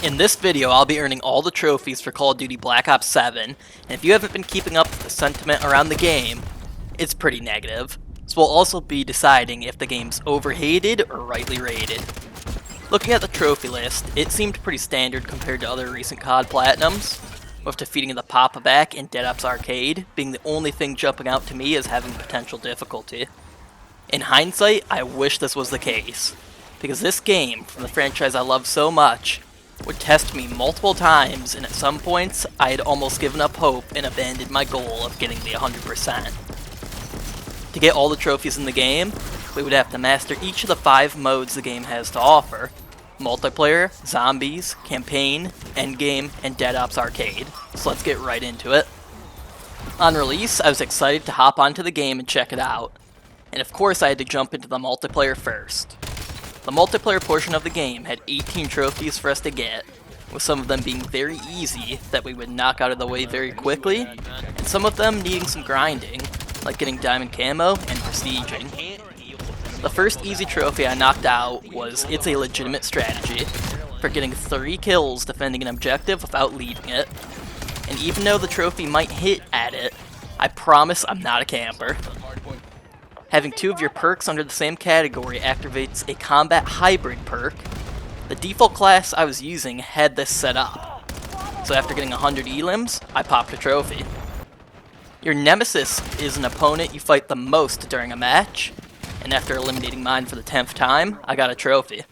In this video, I'll be earning all the trophies for Call of Duty Black Ops 7, and if you haven't been keeping up with the sentiment around the game, it's pretty negative. So we'll also be deciding if the game's overhated or rightly rated. Looking at the trophy list, it seemed pretty standard compared to other recent COD Platinums, with defeating the Pop-A-Back and Dead Ops Arcade being the only thing jumping out to me as having potential difficulty. In hindsight, I wish this was the case, because this game, from the franchise I love so much, would test me multiple times, and at some points, I had almost given up hope and abandoned my goal of getting the 100%. To get all the trophies in the game, we would have to master each of the 5 modes the game has to offer: multiplayer, zombies, campaign, endgame, and Dead Ops Arcade. So let's get right into it. On release, I was excited to hop onto the game and check it out, and of course I had to jump into the multiplayer first. The multiplayer portion of the game had 18 trophies for us to get, with some of them being very easy that we would knock out of the way very quickly, and some of them needing some grinding, like getting diamond camo and prestiging. The first easy trophy I knocked out was It's a Legitimate Strategy, for getting 3 kills defending an objective without leading it, and even though the trophy might hit at it, I promise I'm not a camper. Having 2 of your perks under the same category activates a combat hybrid perk. The default class I was using had this set up, so after getting 100 elims, I popped a trophy. Your nemesis is an opponent you fight the most during a match, and after eliminating mine for the 10th time, I got a trophy.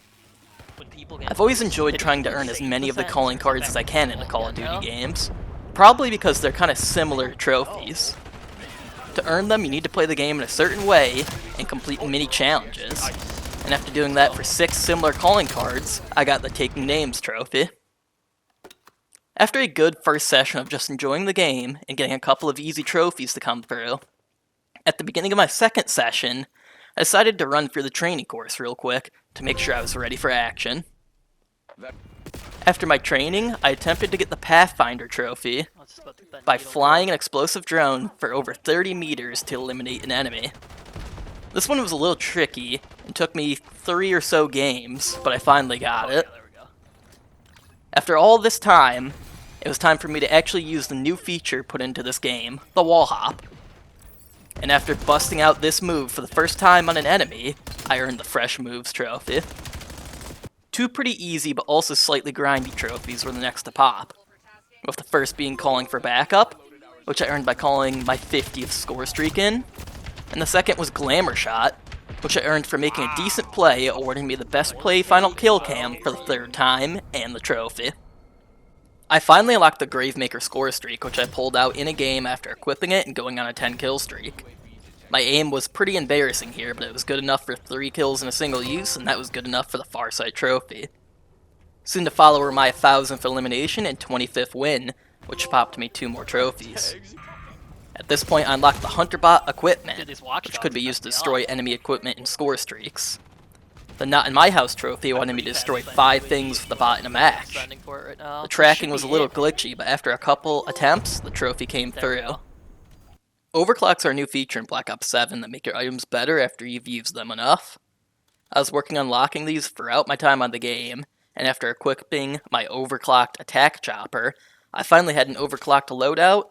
I've always enjoyed trying to earn as many of the calling cards as I can in the Call of Duty games, probably because they're kind of similar to trophies. To earn them, you need to play the game in a certain way and complete mini challenges. And after doing that for 6 similar calling cards, I got the Taking Names trophy. After a good first session of just enjoying the game and getting a couple of easy trophies to come through, at the beginning of my second session, I decided to run through the training course real quick to make sure I was ready for action. After my training, I attempted to get the Pathfinder trophy by flying an explosive drone for over 30 meters to eliminate an enemy. This one was a little tricky and took me 3 or so games, but I finally got it. After all this time, it was time for me to actually use the new feature put into this game, the wall hop. And after busting out this move for the first time on an enemy, I earned the Fresh Moves trophy. 2 pretty easy but also slightly grindy trophies were the next to pop, with the first being calling for backup, which I earned by calling my 50th score streak in, and the second was Glamour Shot, which I earned for making a decent play, awarding me the best play final kill cam for the 3rd time, and the trophy. I finally unlocked the Gravemaker score streak, which I pulled out in a game after equipping it and going on a 10 kill streak. My aim was pretty embarrassing here, but it was good enough for 3 kills in a single use, and that was good enough for the Farsight trophy. Soon to follow were my 1000th elimination and 25th win, which popped me 2 more trophies. At this point, I unlocked the Hunterbot equipment, which could be used to destroy enemy equipment in score streaks. The Not In My House trophy wanted me to destroy 5 things with the bot in a match. The tracking was a little glitchy, but after a couple attempts, the trophy came through. Overclocks are a new feature in Black Ops 7 that make your items better after you've used them enough. I was working on locking these throughout my time on the game, and after equipping my overclocked attack chopper, I finally had an overclocked loadout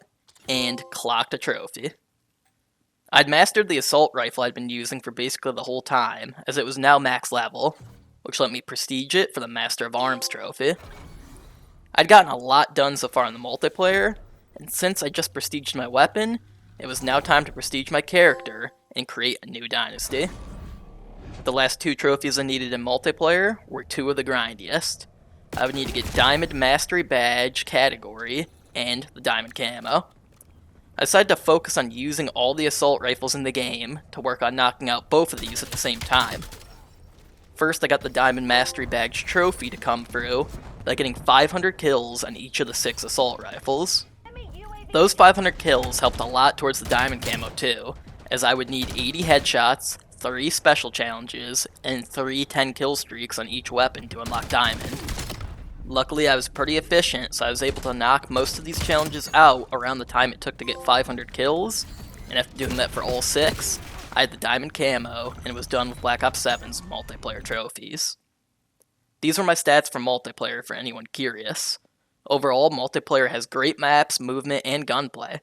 and clocked a trophy. I'd mastered the assault rifle I'd been using for basically the whole time, as it was now max level, which let me prestige it for the Master of Arms trophy. I'd gotten a lot done so far in the multiplayer, and since I just prestiged my weapon, it was now time to prestige my character and create a new dynasty. The last 2 trophies I needed in multiplayer were 2 of the grindiest. I would need to get Diamond Mastery Badge category and the Diamond Camo. I decided to focus on using all the assault rifles in the game to work on knocking out both of these at the same time. First, I got the Diamond Mastery Badge trophy to come through by getting 500 kills on each of the 6 assault rifles. Those 500 kills helped a lot towards the Diamond Camo too, as I would need 80 headshots, 3 special challenges, and 3 10 kill streaks on each weapon to unlock Diamond. Luckily, I was pretty efficient, so I was able to knock most of these challenges out around the time it took to get 500 kills, and after doing that for all 6, I had the Diamond Camo, and was done with Black Ops 7's multiplayer trophies. These are my stats for multiplayer for anyone curious. Overall, multiplayer has great maps, movement, and gunplay.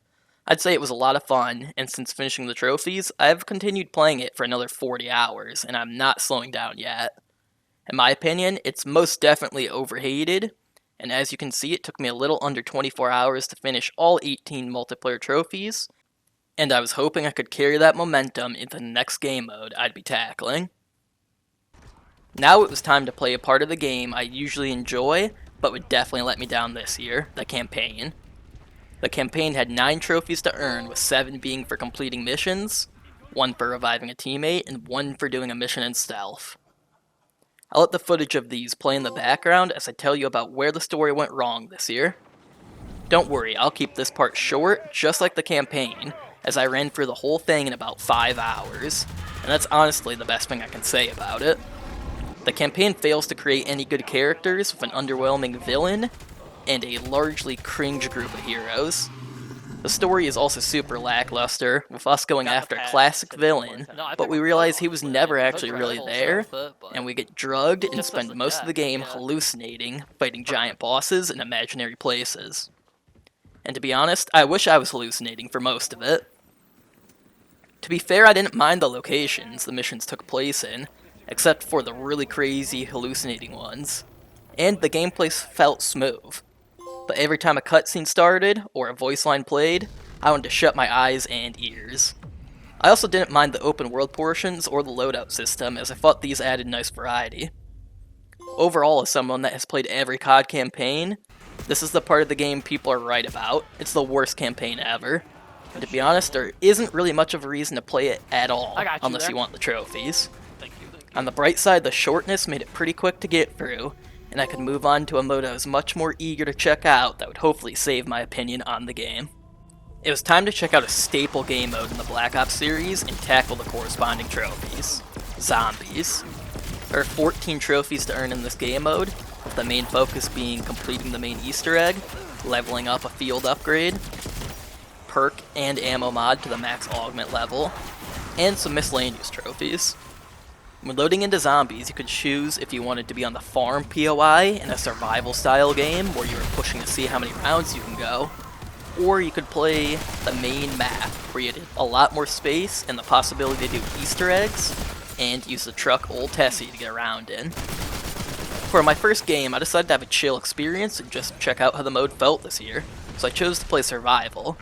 I'd say it was a lot of fun, and since finishing the trophies, I've continued playing it for another 40 hours, and I'm not slowing down yet. In my opinion, it's most definitely overhated, and as you can see, it took me a little under 24 hours to finish all 18 multiplayer trophies, and I was hoping I could carry that momentum into the next game mode I'd be tackling. Now it was time to play a part of the game I usually enjoy, but would definitely let me down this year, the campaign. The campaign had 9 trophies to earn, with 7 being for completing missions, 1 for reviving a teammate, and 1 for doing a mission in stealth. I'll let the footage of these play in the background as I tell you about where the story went wrong this year. Don't worry, I'll keep this part short, just like the campaign, as I ran through the whole thing in about 5 hours, and that's honestly the best thing I can say about it. The campaign fails to create any good characters with an underwhelming villain, and a largely cringe group of heroes. The story is also super lackluster, with us going after a classic villain, but we realize he was never actually really there, and we get drugged and spend most of the game hallucinating, fighting giant bosses in imaginary places. And to be honest, I wish I was hallucinating for most of it. To be fair, I didn't mind the locations the missions took place in, except for the really crazy hallucinating ones, and the gameplay felt smooth. But every time a cutscene started, or a voice line played, I wanted to shut my eyes and ears. I also didn't mind the open world portions or the loadout system, as I thought these added nice variety. Overall, as someone that has played every COD campaign, this is the part of the game people are right about. It's the worst campaign ever. And to be honest, there isn't really much of a reason to play it at all, unless you want the trophies. On the bright side, the shortness made it pretty quick to get through, and I could move on to a mode I was much more eager to check out that would hopefully save my opinion on the game. It was time to check out a staple game mode in the Black Ops series and tackle the corresponding trophies. Zombies. There are 14 trophies to earn in this game mode, with the main focus being completing the main Easter egg, leveling up a field upgrade, perk and ammo mod to the max augment level, and some miscellaneous trophies. When loading into zombies, you could choose if you wanted to be on the farm POI in a survival style game where you were pushing to see how many rounds you can go, or you could play the main map where you had a lot more space and the possibility to do Easter eggs and use the truck Old Tessie to get around in. For my first game, I decided to have a chill experience and just check out how the mode felt this year, so I chose to play survival.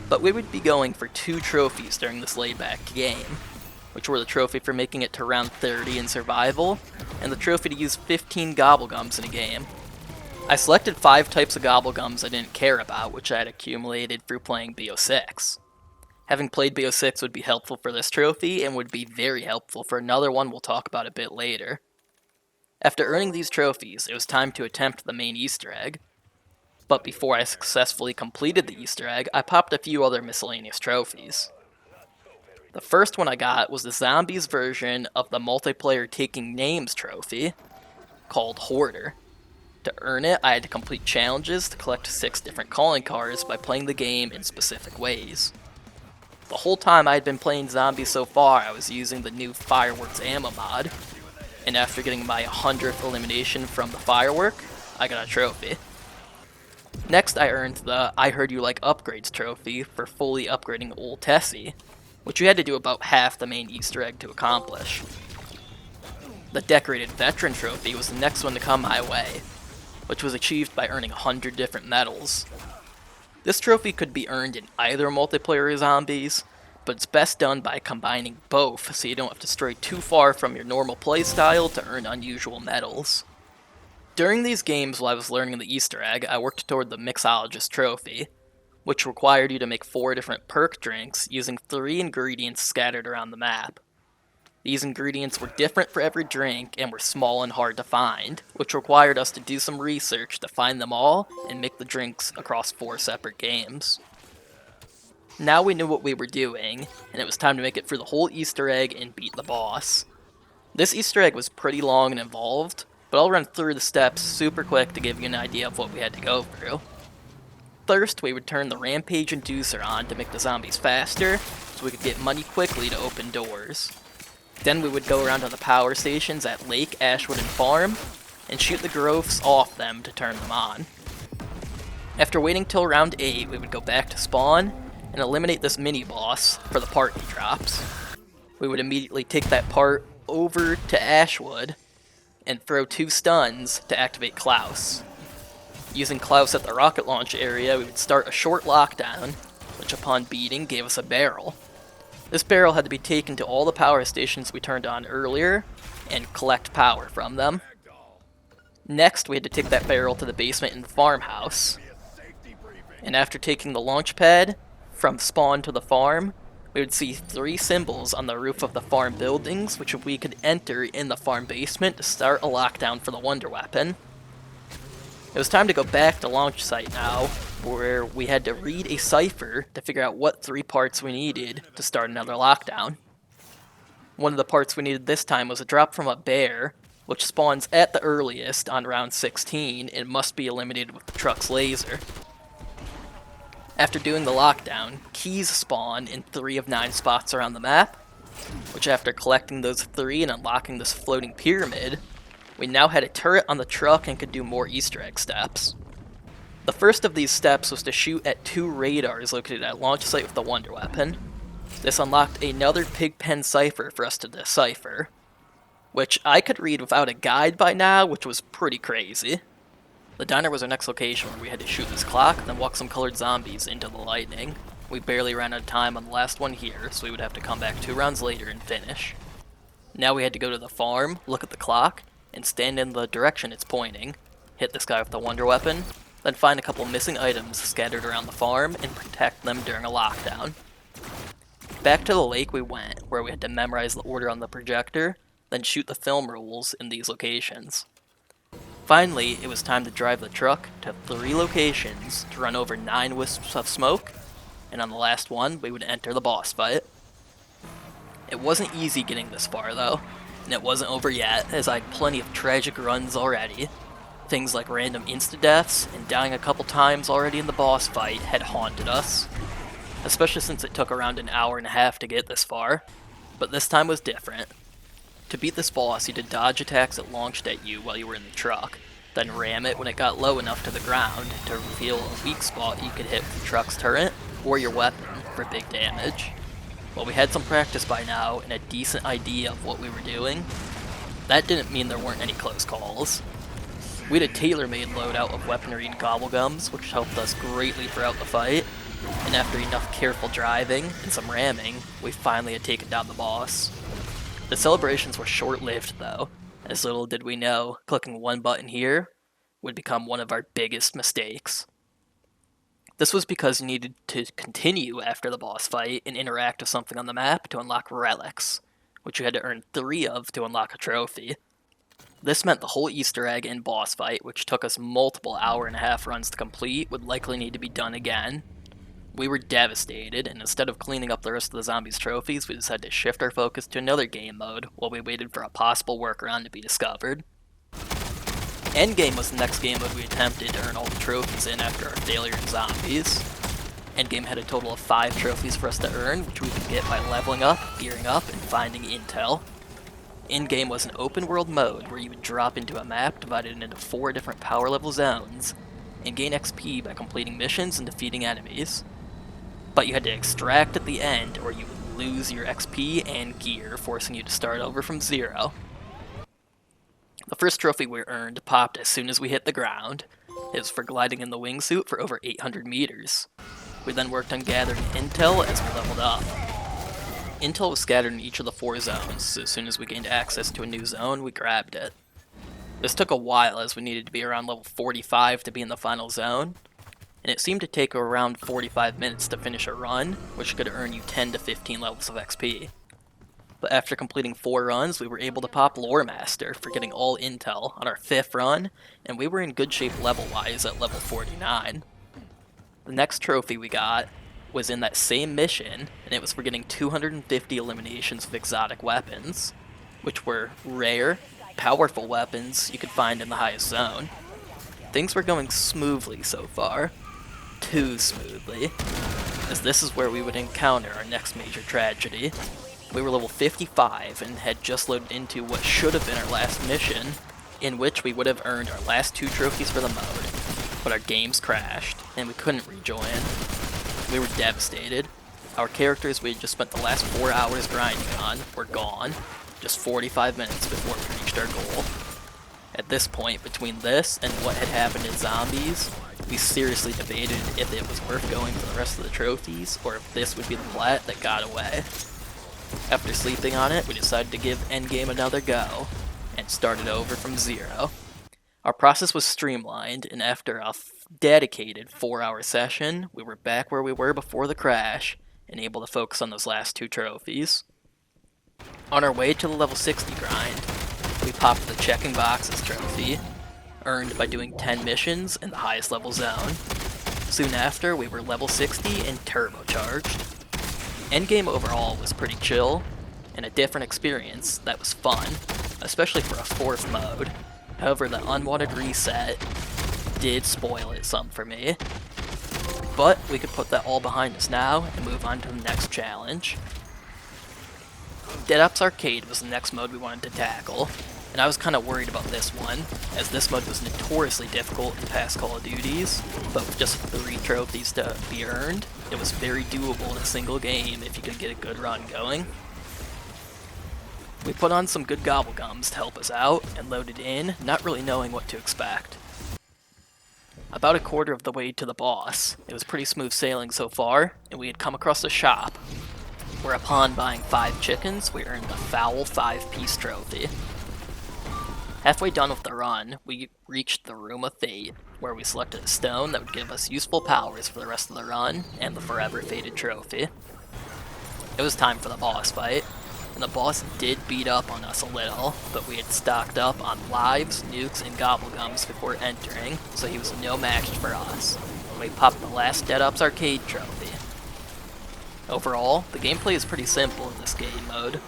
But we would be going for 2 trophies during this laid-back game, which were the trophy for making it to round 30 in survival, and the trophy to use 15 gobblegums in a game. I selected 5 types of gobblegums I didn't care about, which I had accumulated through playing BO6. Having played BO6 would be helpful for this trophy, and would be very helpful for another one we'll talk about a bit later. After earning these trophies, it was time to attempt the main Easter egg. But before I successfully completed the Easter egg, I popped a few other miscellaneous trophies. The first one I got was the Zombies version of the multiplayer Taking Names trophy, called Hoarder. To earn it, I had to complete challenges to collect 6 different calling cards by playing the game in specific ways. The whole time I had been playing Zombies so far, I was using the new Fireworks ammo mod, and after getting my 100th elimination from the Firework, I got a trophy. Next, I earned the I Heard You Like Upgrades trophy for fully upgrading Old Tessie, which you had to do about half the main Easter egg to accomplish. The Decorated Veteran trophy was the next one to come my way, which was achieved by earning 100 different medals. This trophy could be earned in either multiplayer or zombies, but it's best done by combining both so you don't have to stray too far from your normal playstyle to earn unusual medals. During these games while I was learning the Easter egg, I worked toward the Mixologist trophy, which required you to make 4 different perk drinks using 3 ingredients scattered around the map. These ingredients were different for every drink and were small and hard to find, which required us to do some research to find them all and make the drinks across 4 separate games. Now we knew what we were doing, and it was time to make it through the whole Easter egg and beat the boss. This Easter egg was pretty long and involved, but I'll run through the steps super quick to give you an idea of what we had to go through. First, we would turn the Rampage Inducer on to make the zombies faster, so we could get money quickly to open doors. Then we would go around to the power stations at Lake, Ashwood, and Farm, and shoot the growths off them to turn them on. After waiting till round 8, we would go back to spawn and eliminate this mini-boss for the part he drops. We would immediately take that part over to Ashwood and throw 2 stuns to activate Klaus. Using Klaus at the rocket launch area, we would start a short lockdown, which upon beating gave us a barrel. This barrel had to be taken to all the power stations we turned on earlier and collect power from them. Next, we had to take that barrel to the basement in the farmhouse. And after taking the launch pad from spawn to the farm, we would see 3 symbols on the roof of the farm buildings, which we could enter in the farm basement to start a lockdown for the wonder weapon. It was time to go back to launch site now, where we had to read a cipher to figure out what 3 parts we needed to start another lockdown. One of the parts we needed this time was a drop from a bear, which spawns at the earliest on round 16 and must be eliminated with the truck's laser. After doing the lockdown, keys spawn in 3 of 9 spots around the map, which after collecting those 3 and unlocking this floating pyramid, we now had a turret on the truck and could do more Easter egg steps. The first of these steps was to shoot at 2 radars located at launch site with the wonder weapon. This unlocked another pigpen cipher for us to decipher, which I could read without a guide by now, which was pretty crazy. The diner was our next location where we had to shoot this clock, then walk some colored zombies into the lightning. We barely ran out of time on the last one here, so we would have to come back 2 rounds later and finish. Now we had to go to the farm, look at the clock, and stand in the direction it's pointing, hit this guy with the wonder weapon, then find a couple missing items scattered around the farm and protect them during a lockdown. Back to the lake we went, where we had to memorize the order on the projector, then shoot the film rules in these locations. Finally, it was time to drive the truck to 3 locations to run over 9 wisps of smoke, and on the last one, we would enter the boss fight. It wasn't easy getting this far though, and it wasn't over yet, as I had plenty of tragic runs already. Things like random insta-deaths and dying a couple times already in the boss fight had haunted us, especially since it took around an hour and a half to get this far, but this time was different. To beat this boss, you had to dodge attacks that launched at you while you were in the truck, then ram it when it got low enough to the ground to reveal a weak spot you could hit with the truck's turret or your weapon for big damage. While we had some practice by now and a decent idea of what we were doing, that didn't mean there weren't any close calls. We had a tailor-made loadout of weaponry and gobblegums, which helped us greatly throughout the fight, and after enough careful driving and some ramming, we finally had taken down the boss. The celebrations were short-lived though, as little did we know clicking one button here would become one of our biggest mistakes. This was because you needed to continue after the boss fight and interact with something on the map to unlock relics, which you had to earn 3 of to unlock a trophy. This meant the whole Easter egg and boss fight, which took us multiple hour-and-a-half runs to complete, would likely need to be done again. We were devastated, and instead of cleaning up the rest of the zombies' trophies, we decided to shift our focus to another game mode while we waited for a possible workaround to be discovered. Endgame was the next game mode we attempted to earn all the trophies in after our failure in zombies. Endgame had a total of 5 trophies for us to earn, which we could get by leveling up, gearing up, and finding intel. Endgame was an open world mode where you would drop into a map divided into 4 different power level zones, and gain XP by completing missions and defeating enemies. But you had to extract at the end or you would lose your XP and gear, forcing you to start over from 0. The first trophy we earned popped as soon as we hit the ground. It was for gliding in the wingsuit for over 800 meters. We then worked on gathering intel as we leveled up. Intel was scattered in each of the 4 zones, so as soon as we gained access to a new zone, we grabbed it. This took a while as we needed to be around level 45 to be in the final zone, and it seemed to take around 45 minutes to finish a run, which could earn you 10 to 15 levels of XP. But after completing 4 runs, we were able to pop Lore Master for getting all intel on our 5th run, and we were in good shape level-wise at level 49. The next trophy we got was in that same mission, and it was for getting 250 eliminations of exotic weapons, which were rare, powerful weapons you could find in the highest zone. Things were going smoothly so far. Too smoothly, as this is where we would encounter our next major tragedy. We were level 55 and had just loaded into what should have been our last mission, in which we would have earned our last 2 trophies for the mode, but our games crashed, and we couldn't rejoin. We were devastated. Our characters we had just spent the last 4 hours grinding on were gone, just 45 minutes before we reached our goal. At this point, between this and what had happened in Zombies, we seriously debated if it was worth going for the rest of the trophies, or if this would be the plat that got away. After sleeping on it, we decided to give Endgame another go, and started over from zero. Our process was streamlined, and after a dedicated 4-hour session, we were back where we were before the crash, and able to focus on those last 2 trophies. On our way to the level 60 grind, we popped the checking boxes trophy, earned by doing 10 missions in the highest level zone. Soon after, we were level 60 and turbocharged. Endgame overall was pretty chill, and a different experience that was fun, especially for a 4th mode. However, the unwanted reset did spoil it some for me. But we could put that all behind us now and move on to the next challenge. Dead Ops Arcade was the next mode we wanted to tackle, and I was kind of worried about this one, as this mode was notoriously difficult in past Call of Duties, but with just 3 trophies to be earned, it was very doable in a single game if you could get a good run going. We put on some good gobblegums to help us out, and loaded in, not really knowing what to expect. About a quarter of the way to the boss, it was pretty smooth sailing so far, and we had come across a shop, where upon buying 5 chickens, we earned the foul 5-piece trophy. Halfway done with the run, we reached the Room of Fate, where we selected a stone that would give us useful powers for the rest of the run, and the forever fated trophy. It was time for the boss fight, and the boss did beat up on us a little, but we had stocked up on lives, nukes, and gobblegums before entering, so he was no match for us. We popped the last Dead Ops Arcade trophy. Overall, the gameplay is pretty simple in this game mode,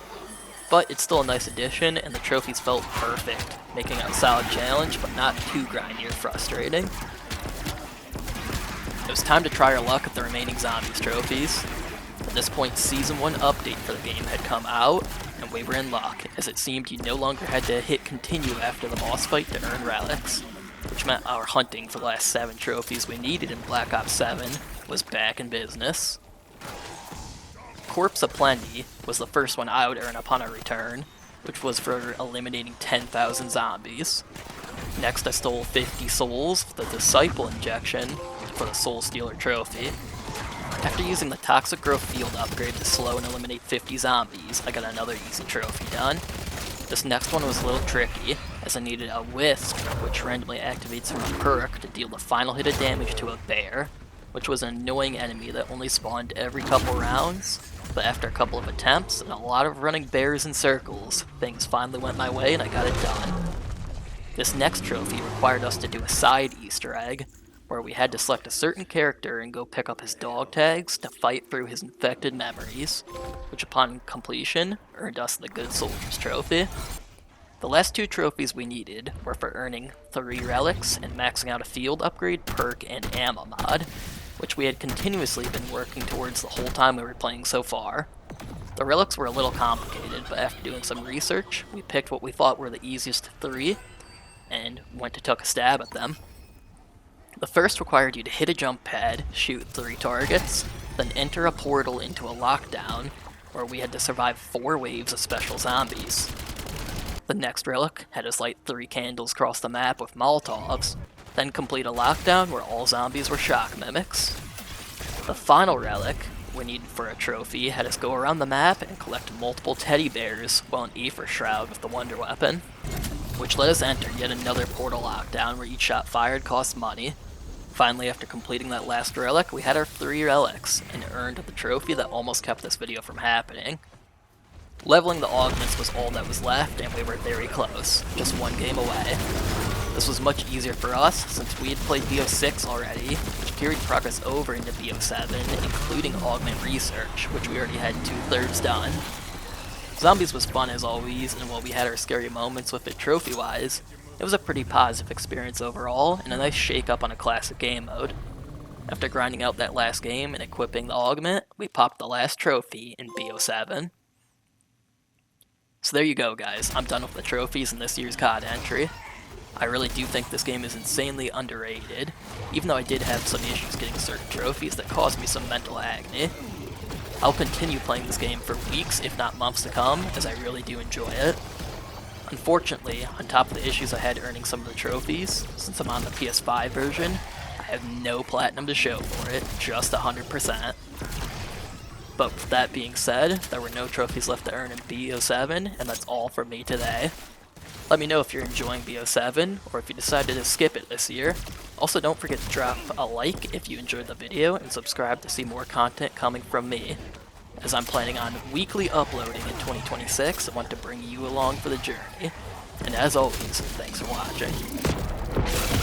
but it's still a nice addition, and the trophies felt perfect, making it a solid challenge, but not too grindy or frustrating. It was time to try our luck at the remaining Zombies trophies. At this point, Season 1 update for the game had come out, and we were in luck, as it seemed you no longer had to hit continue after the boss fight to earn relics, which meant our hunting for the last 7 trophies we needed in Black Ops 7 was back in business. Corpse Aplenty was the first one I would earn upon our return, which was for eliminating 10,000 zombies. Next I stole 50 souls with the Disciple injection for the Soul Stealer trophy. After using the Toxic Growth Field upgrade to slow and eliminate 50 zombies, I got another easy trophy done. This next one was a little tricky, as I needed a Wisp, which randomly activates a perk to deal the final hit of damage to a bear, which was an annoying enemy that only spawned every couple rounds, but after a couple of attempts and a lot of running bears in circles, things finally went my way and I got it done. This next trophy required us to do a side Easter egg, where we had to select a certain character and go pick up his dog tags to fight through his infected memories, which upon completion earned us the Good Soldiers trophy. The last 2 trophies we needed were for earning 3 relics and maxing out a field upgrade, perk, and ammo mod, which we had continuously been working towards the whole time we were playing so far. The relics were a little complicated, but after doing some research, we picked what we thought were the easiest 3, and went to take a stab at them. The first required you to hit a jump pad, shoot 3 targets, then enter a portal into a lockdown, where we had to survive 4 waves of special zombies. The next relic had us light 3 candles across the map with Molotovs, then complete a lockdown where all zombies were shock mimics. The final relic we needed for a trophy had us go around the map and collect multiple teddy bears while an Aether Shroud with the Wonder Weapon, which let us enter yet another portal lockdown where each shot fired cost money. Finally, after completing that last relic, we had our 3 relics, and earned the trophy that almost kept this video from happening. Leveling the augments was all that was left, and we were very close, just 1 game away. This was much easier for us, since we had played BO6 already, which carried progress over into BO7, including augment research, which we already had 2/3 done. Zombies was fun as always, and while we had our scary moments with it trophy-wise, it was a pretty positive experience overall, and a nice shake-up on a classic game mode. After grinding out that last game and equipping the augment, we popped the last trophy in BO7. So there you go guys, I'm done with the trophies in this year's COD entry. I really do think this game is insanely underrated, even though I did have some issues getting certain trophies that caused me some mental agony. I'll continue playing this game for weeks, if not months to come, as I really do enjoy it. Unfortunately, on top of the issues I had earning some of the trophies, since I'm on the PS5 version, I have no platinum to show for it, just 100%. But with that being said, there were no trophies left to earn in BO7, and that's all from me today. Let me know if you're enjoying BO7, or if you decided to skip it this year. Also, don't forget to drop a like if you enjoyed the video, and subscribe to see more content coming from me, as I'm planning on weekly uploading in 2026 and want to bring you along for the journey. And as always, thanks for watching.